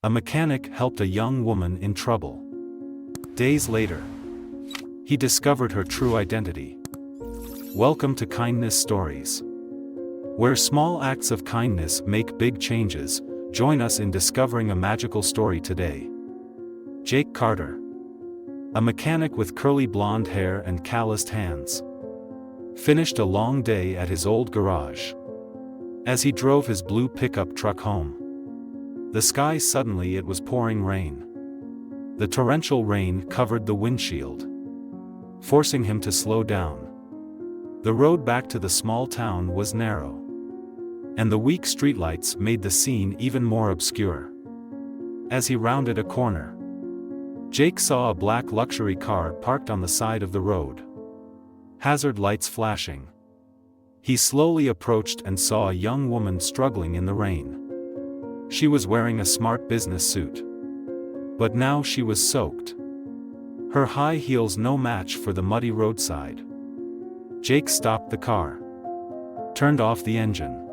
A mechanic helped a young woman in trouble. Days later, he discovered her true identity. Welcome to Kindness Stories, where small acts of kindness make big changes. Join us in discovering a magical story today. Jake Carter, a mechanic with curly blonde hair and calloused hands, finished a long day at his old garage. As he drove his blue pickup truck home, the sky suddenly it was pouring rain. The torrential rain covered the windshield, forcing him to slow down. The road back to the small town was narrow, and the weak streetlights made the scene even more obscure. As he rounded a corner, Jake saw a black luxury car parked on the side of the road, hazard lights flashing. He slowly approached and saw a young woman struggling in the rain. She was wearing a smart business suit, but now she was soaked, her high heels no match for the muddy roadside. Jake stopped the car, turned off the engine,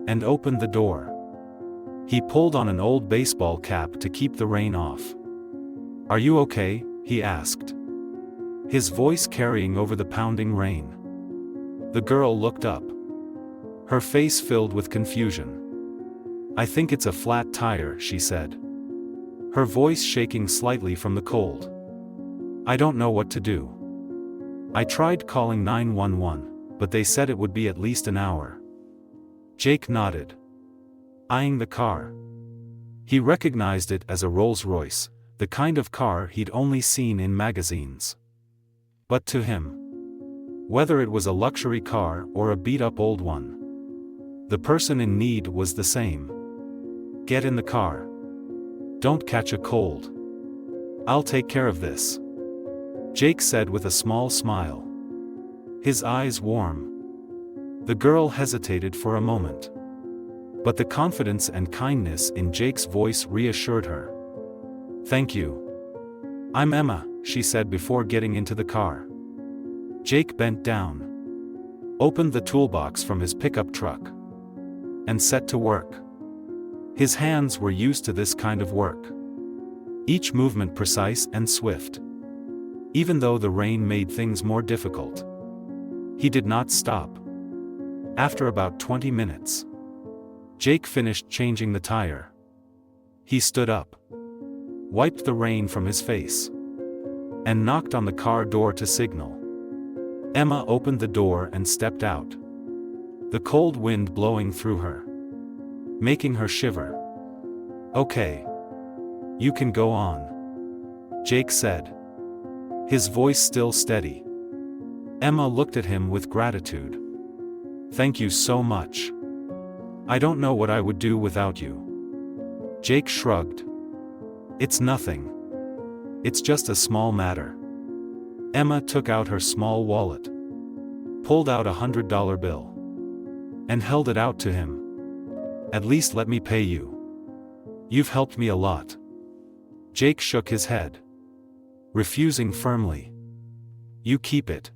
and opened the door. He pulled on an old baseball cap to keep the rain off. "Are you okay?" he asked, his voice carrying over the pounding rain. The girl looked up, her face filled with confusion. "I think it's a flat tire," she said, her voice shaking slightly from the cold. "I don't know what to do. I tried calling 911, but they said it would be at least an hour." Jake nodded, eyeing the car. He recognized it as a Rolls-Royce, the kind of car he'd only seen in magazines. But to him, whether it was a luxury car or a beat-up old one, the person in need was the same. "Get in the car. Don't catch a cold. I'll take care of this," Jake said with a small smile, his eyes warm. The girl hesitated for a moment, but the confidence and kindness in Jake's voice reassured her. "Thank you. I'm Emma," she said before getting into the car. Jake bent down, opened the toolbox from his pickup truck, and set to work. His hands were used to this kind of work, each movement precise and swift. Even though the rain made things more difficult, he did not stop. After about 20 minutes, Jake finished changing the tire. He stood up, wiped the rain from his face, and knocked on the car door to signal. Emma opened the door and stepped out, the cold wind blowing through her, making her shiver. "Okay. You can go on," Jake said, his voice still steady. Emma looked at him with gratitude. "Thank you so much. I don't know what I would do without you." Jake shrugged. "It's nothing. It's just a small matter." Emma took out her small wallet, pulled out $100 bill, and held it out to him. "At least let me pay you. You've helped me a lot." Jake shook his head, refusing firmly. "You keep it.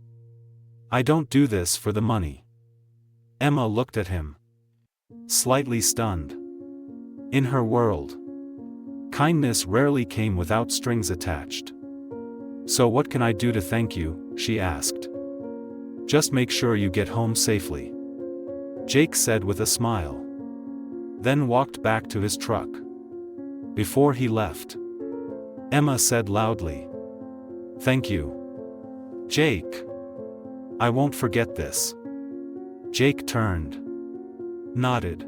I don't do this for the money." Emma looked at him, slightly stunned. In her world, kindness rarely came without strings attached. "So what can I do to thank you?" she asked. "Just make sure you get home safely," Jake said with a smile, then walked back to his truck. Before he left, Emma said loudly, "Thank you, Jake. I won't forget this." Jake turned, nodded,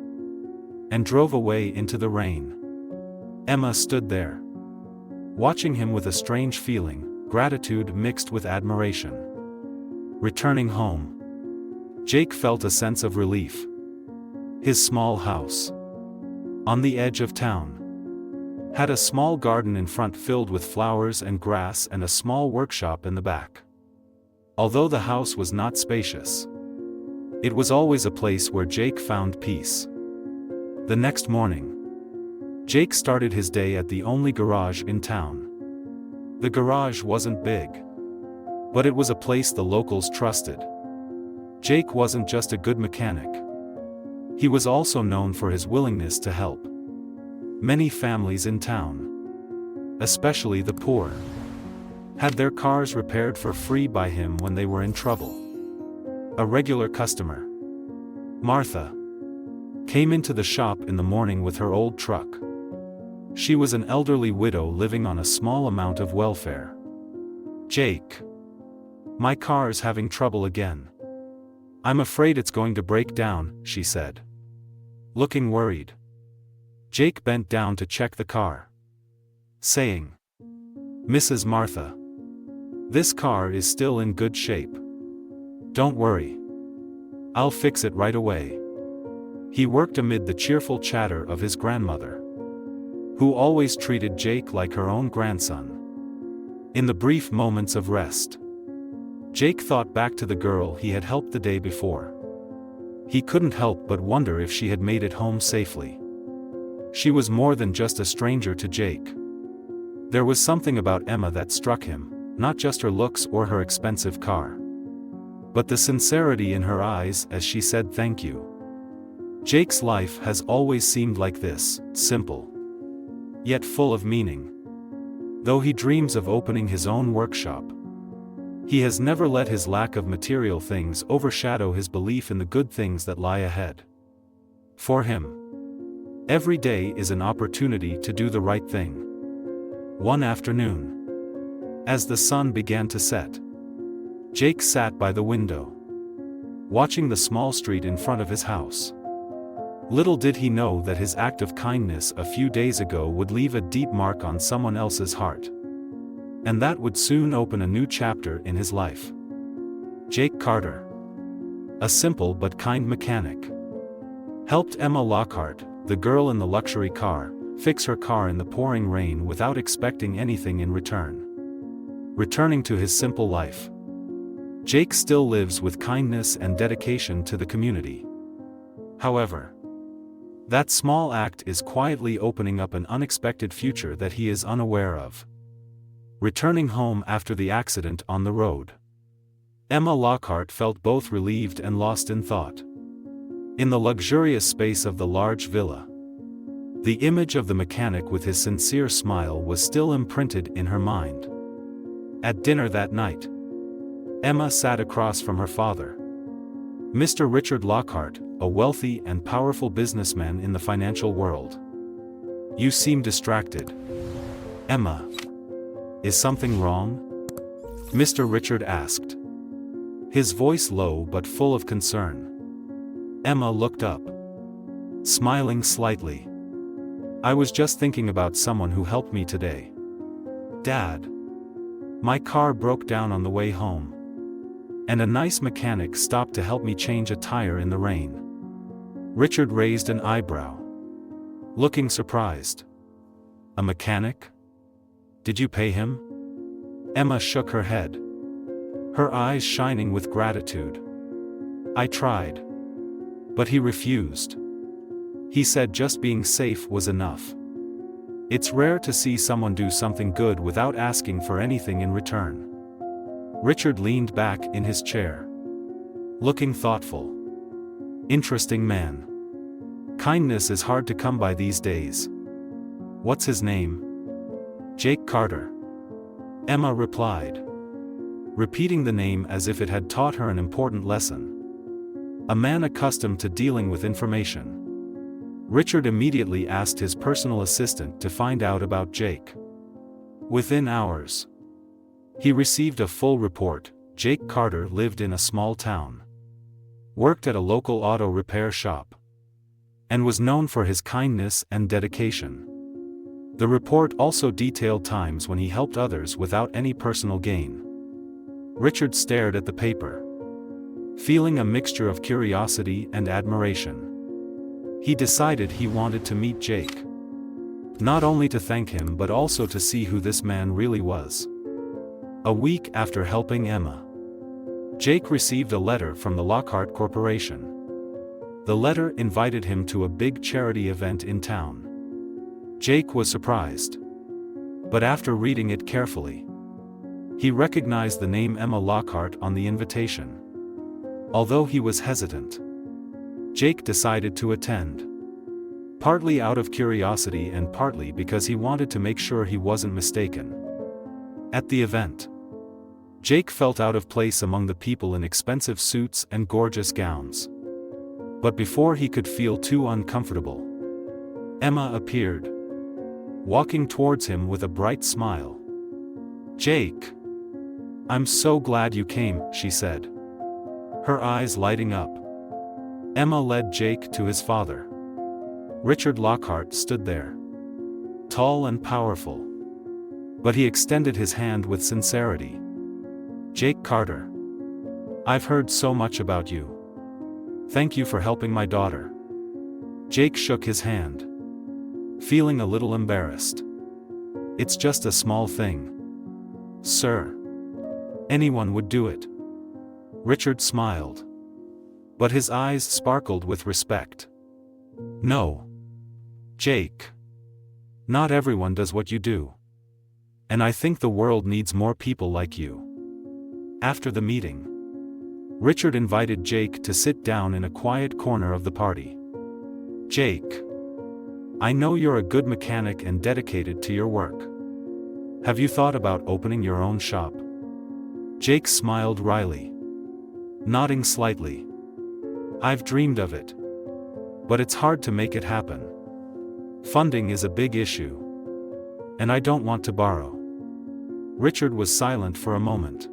and drove away into the rain. Emma stood there, watching him with a strange feeling, gratitude mixed with admiration. Returning home, Jake felt a sense of relief. His small house, on the edge of town, had a small garden in front filled with flowers and grass and a small workshop in the back. Although the house was not spacious, it was always a place where Jake found peace. The next morning, Jake started his day at the only garage in town. The garage wasn't big, but it was a place the locals trusted. Jake wasn't just a good mechanic. He was also known for his willingness to help. Many families in town, especially the poor, had their cars repaired for free by him when they were in trouble. A regular customer, Martha, came into the shop in the morning with her old truck. She was an elderly widow living on a small amount of welfare. "Jake, my car's having trouble again. I'm afraid it's going to break down," she said, looking worried. Jake bent down to check the car, saying, "Mrs. Martha, this car is still in good shape. Don't worry. I'll fix it right away." He worked amid the cheerful chatter of his grandmother, who always treated Jake like her own grandson. In the brief moments of rest, Jake thought back to the girl he had helped the day before. He couldn't help but wonder if she had made it home safely. She was more than just a stranger to Jake. There was something about Emma that struck him, not just her looks or her expensive car, but the sincerity in her eyes as she said thank you. Jake's life has always seemed like this, simple, yet full of meaning. Though he dreams of opening his own workshop, he has never let his lack of material things overshadow his belief in the good things that lie ahead. For him, every day is an opportunity to do the right thing. One afternoon, as the sun began to set, Jake sat by the window, watching the small street in front of his house. Little did he know that his act of kindness a few days ago would leave a deep mark on someone else's heart, and that would soon open a new chapter in his life. Jake Carter, a simple but kind mechanic, helped Emma Lockhart, the girl in the luxury car, fix her car in the pouring rain without expecting anything in return. Returning to his simple life, Jake still lives with kindness and dedication to the community. However, that small act is quietly opening up an unexpected future that he is unaware of. Returning home after the accident on the road, Emma Lockhart felt both relieved and lost in thought. In the luxurious space of the large villa, the image of the mechanic with his sincere smile was still imprinted in her mind. At dinner that night, Emma sat across from her father, Mr. Richard Lockhart, a wealthy and powerful businessman in the financial world. "You seem distracted, Emma. Is something wrong?" Mr. Richard asked, his voice low but full of concern. Emma looked up, smiling slightly. "I was just thinking about someone who helped me today, Dad. My car broke down on the way home, and a nice mechanic stopped to help me change a tire in the rain." Richard raised an eyebrow, looking surprised. "A mechanic? Did you pay him?" Emma shook her head, her eyes shining with gratitude. "I tried, but he refused. He said just being safe was enough. It's rare to see someone do something good without asking for anything in return." Richard leaned back in his chair, looking thoughtful. "Interesting man. Kindness is hard to come by these days. What's his name?" "Jake Carter," Emma replied, repeating the name as if it had taught her an important lesson. A man accustomed to dealing with information, Richard immediately asked his personal assistant to find out about Jake. Within hours, he received a full report. Jake Carter lived in a small town, worked at a local auto repair shop, and was known for his kindness and dedication. The report also detailed times when he helped others without any personal gain. Richard stared at the paper, feeling a mixture of curiosity and admiration. He decided he wanted to meet Jake, not only to thank him but also to see who this man really was. A week after helping Emma, Jake received a letter from the Lockhart Corporation. The letter invited him to a big charity event in town. Jake was surprised, but after reading it carefully, he recognized the name Emma Lockhart on the invitation. Although he was hesitant, Jake decided to attend. partly out of curiosity and partly because he wanted to make sure he wasn't mistaken. At the event, Jake felt out of place among the people in expensive suits and gorgeous gowns. But before he could feel too uncomfortable, Emma appeared, walking towards him with a bright smile. "Jake! I'm so glad you came," she said, her eyes lighting up. Emma led Jake to his father. Richard Lockhart stood there, tall and powerful. But he extended his hand with sincerity. "Jake Carter, I've heard so much about you. Thank you for helping my daughter." Jake shook his hand, feeling a little embarrassed. "It's just a small thing, sir. Anyone would do it." Richard smiled, but his eyes sparkled with respect. "No, Jake. Not everyone does what you do. And I think the world needs more people like you." After the meeting, Richard invited Jake to sit down in a quiet corner of the party. "Jake, I know you're a good mechanic and dedicated to your work. Have you thought about opening your own shop?" Jake smiled wryly, nodding slightly. "I've dreamed of it. But it's hard to make it happen. Funding is a big issue. And I don't want to borrow." Richard was silent for a moment,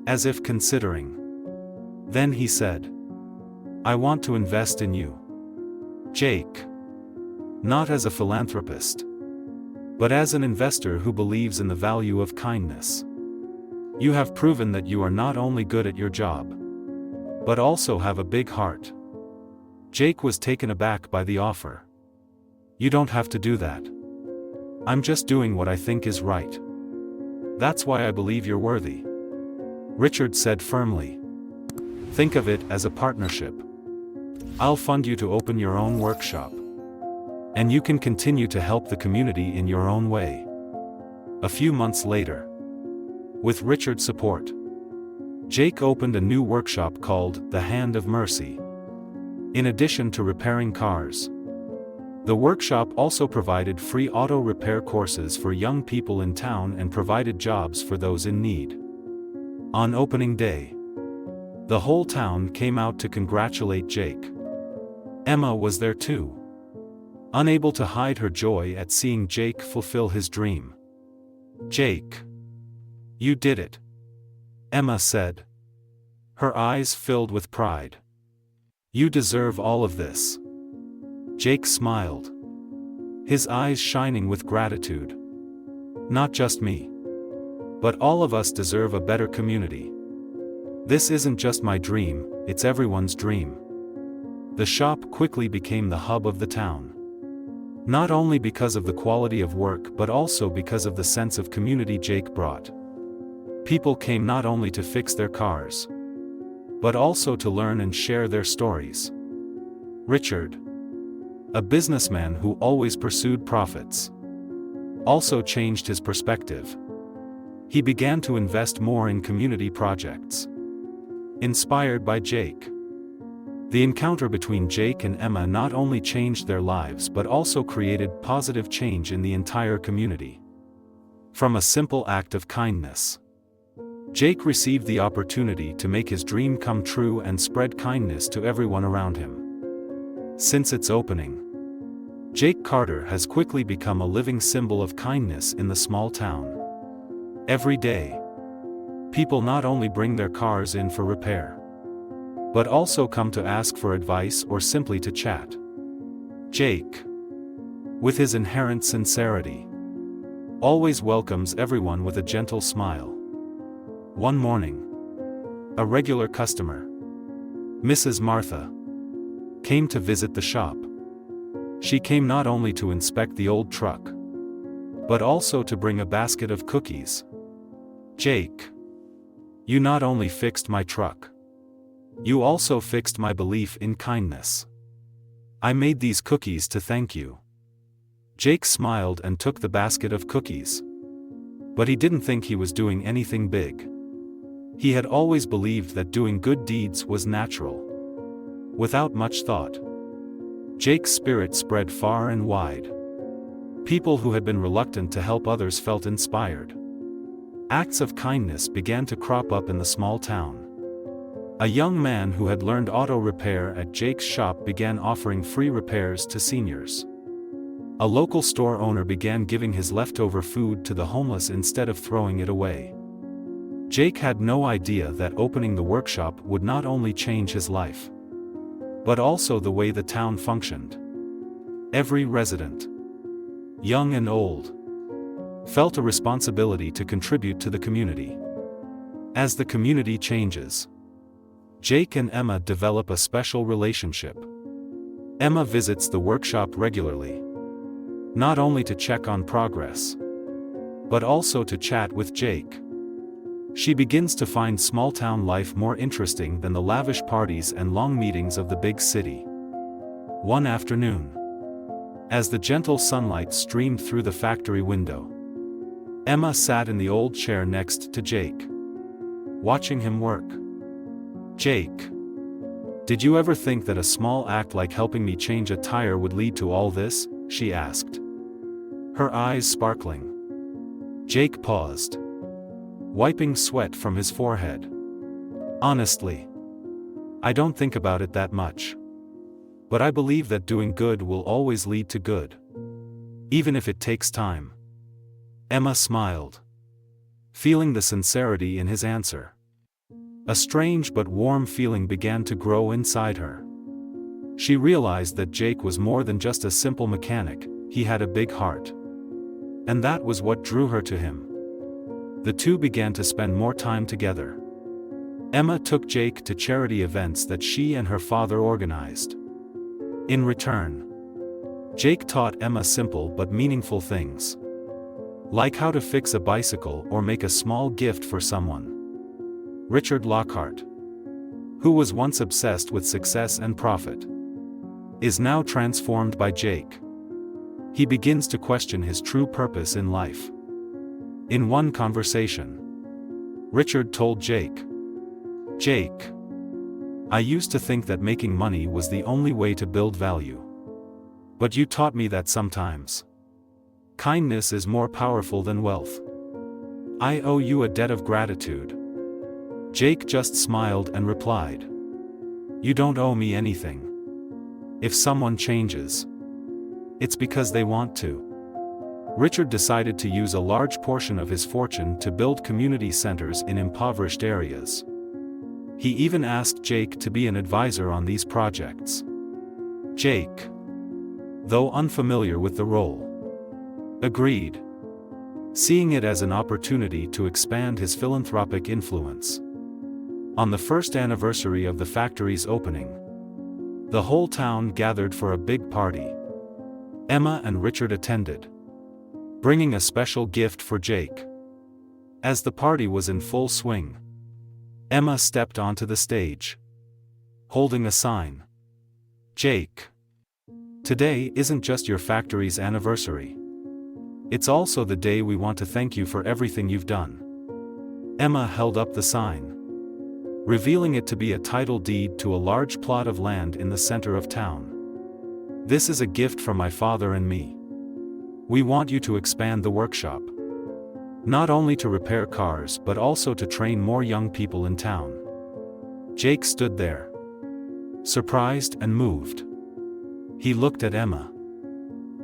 as if considering. Then he said, "I want to invest in you, Jake. Not as a philanthropist, but as an investor who believes in the value of kindness. You have proven that you are not only good at your job, but also have a big heart." Jake was taken aback by the offer. "You don't have to do that. I'm just doing what I think is right. That's why I believe you're worthy," Richard said firmly. "Think of it as a partnership. I'll fund you to open your own workshop. And you can continue to help the community in your own way." A few months later, with Richard's support, Jake opened a new workshop called The Hand of Mercy. In addition to repairing cars, the workshop also provided free auto repair courses for young people in town and provided jobs for those in need. On opening day, the whole town came out to congratulate Jake. Emma was there too, unable to hide her joy at seeing Jake fulfill his dream. "Jake, you did it," Emma said, her eyes filled with pride. "You deserve all of this." Jake smiled, his eyes shining with gratitude. "Not just me, but all of us deserve a better community. This isn't just my dream, it's everyone's dream." The shop quickly became the hub of the town. Not only because of the quality of work but also because of the sense of community Jake brought. People came not only to fix their cars, but also to learn and share their stories. Richard, a businessman who always pursued profits, also changed his perspective. He began to invest more in community projects. Inspired by Jake, the encounter between Jake and Emma not only changed their lives but also created positive change in the entire community. From a simple act of kindness, Jake received the opportunity to make his dream come true and spread kindness to everyone around him. Since its opening, Jake Carter has quickly become a living symbol of kindness in the small town. Every day, people not only bring their cars in for repair, but also come to ask for advice or simply to chat. Jake, with his inherent sincerity, always welcomes everyone with a gentle smile. One morning, a regular customer, Mrs. Martha, came to visit the shop. She came not only to inspect the old truck, but also to bring a basket of cookies. "Jake, you not only fixed my truck, you also fixed my belief in kindness. I made these cookies to thank you." Jake smiled and took the basket of cookies. But he didn't think he was doing anything big. He had always believed that doing good deeds was natural. Without much thought, Jake's spirit spread far and wide. People who had been reluctant to help others felt inspired. Acts of kindness began to crop up in the small town. A young man who had learned auto repair at Jake's shop began offering free repairs to seniors. A local store owner began giving his leftover food to the homeless instead of throwing it away. Jake had no idea that opening the workshop would not only change his life, but also the way the town functioned. Every resident, young and old, felt a responsibility to contribute to the community. As the community changes, Jake and Emma develop a special relationship. Emma visits the workshop regularly, not only to check on progress, but also to chat with Jake. She begins to find small-town life more interesting than the lavish parties and long meetings of the big city. One afternoon, as the gentle sunlight streamed through the factory window, Emma sat in the old chair next to Jake, watching him work. "Jake, did you ever think that a small act like helping me change a tire would lead to all this?" she asked, her eyes sparkling. Jake paused, wiping sweat from his forehead. "Honestly, I don't think about it that much. But I believe that doing good will always lead to good, even if it takes time." Emma smiled, feeling the sincerity in his answer. A strange but warm feeling began to grow inside her. She realized that Jake was more than just a simple mechanic, he had a big heart. And that was what drew her to him. The two began to spend more time together. Emma took Jake to charity events that she and her father organized. In return, Jake taught Emma simple but meaningful things, like how to fix a bicycle or make a small gift for someone. Richard Lockhart, who was once obsessed with success and profit, is now transformed by Jake. He begins to question his true purpose in life. In one conversation, Richard told Jake, "Jake, I used to think that making money was the only way to build value. But you taught me that sometimes kindness is more powerful than wealth. I owe you a debt of gratitude." Jake just smiled and replied, "You don't owe me anything. If someone changes, it's because they want to." Richard decided to use a large portion of his fortune to build community centers in impoverished areas. He even asked Jake to be an advisor on these projects. Jake, though unfamiliar with the role, agreed, seeing it as an opportunity to expand his philanthropic influence. On the first anniversary of the factory's opening, the whole town gathered for a big party. Emma and Richard attended, bringing a special gift for Jake. As the party was in full swing, Emma stepped onto the stage, holding a sign. "Jake, today isn't just your factory's anniversary. It's also the day we want to thank you for everything you've done." Emma held up the sign, revealing it to be a title deed to a large plot of land in the center of town. "This is a gift from my father and me. We want you to expand the workshop, not only to repair cars but also to train more young people in town." Jake stood there, surprised and moved. He looked at Emma,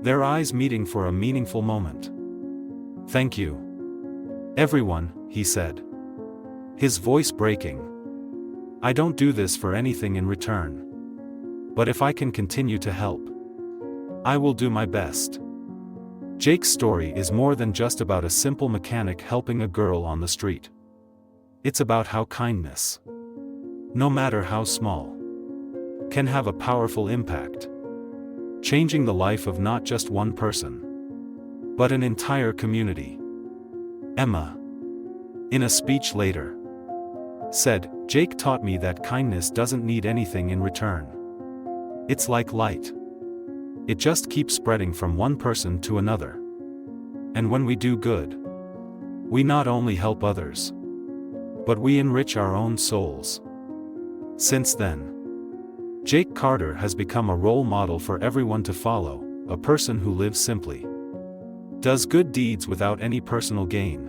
their eyes meeting for a meaningful moment. "Thank you, everyone," he said, his voice breaking. "I don't do this for anything in return. But if I can continue to help, I will do my best." Jake's story is more than just about a simple mechanic helping a girl on the street. It's about how kindness, no matter how small, can have a powerful impact, changing the life of not just one person, but an entire community. Emma, in a speech later, said, "Jake taught me that kindness doesn't need anything in return. It's like light. It just keeps spreading from one person to another. And when we do good, we not only help others, but we enrich our own souls." Since then, Jake Carter has become a role model for everyone to follow, a person who lives simply, does good deeds without any personal gain,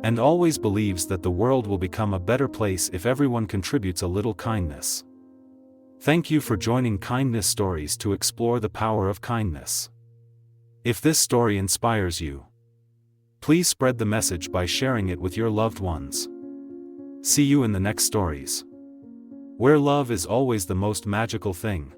and always believes that the world will become a better place if everyone contributes a little kindness. Thank you for joining Kindness Stories to explore the power of kindness. If this story inspires you, please spread the message by sharing it with your loved ones. See you in the next stories, where love is always the most magical thing.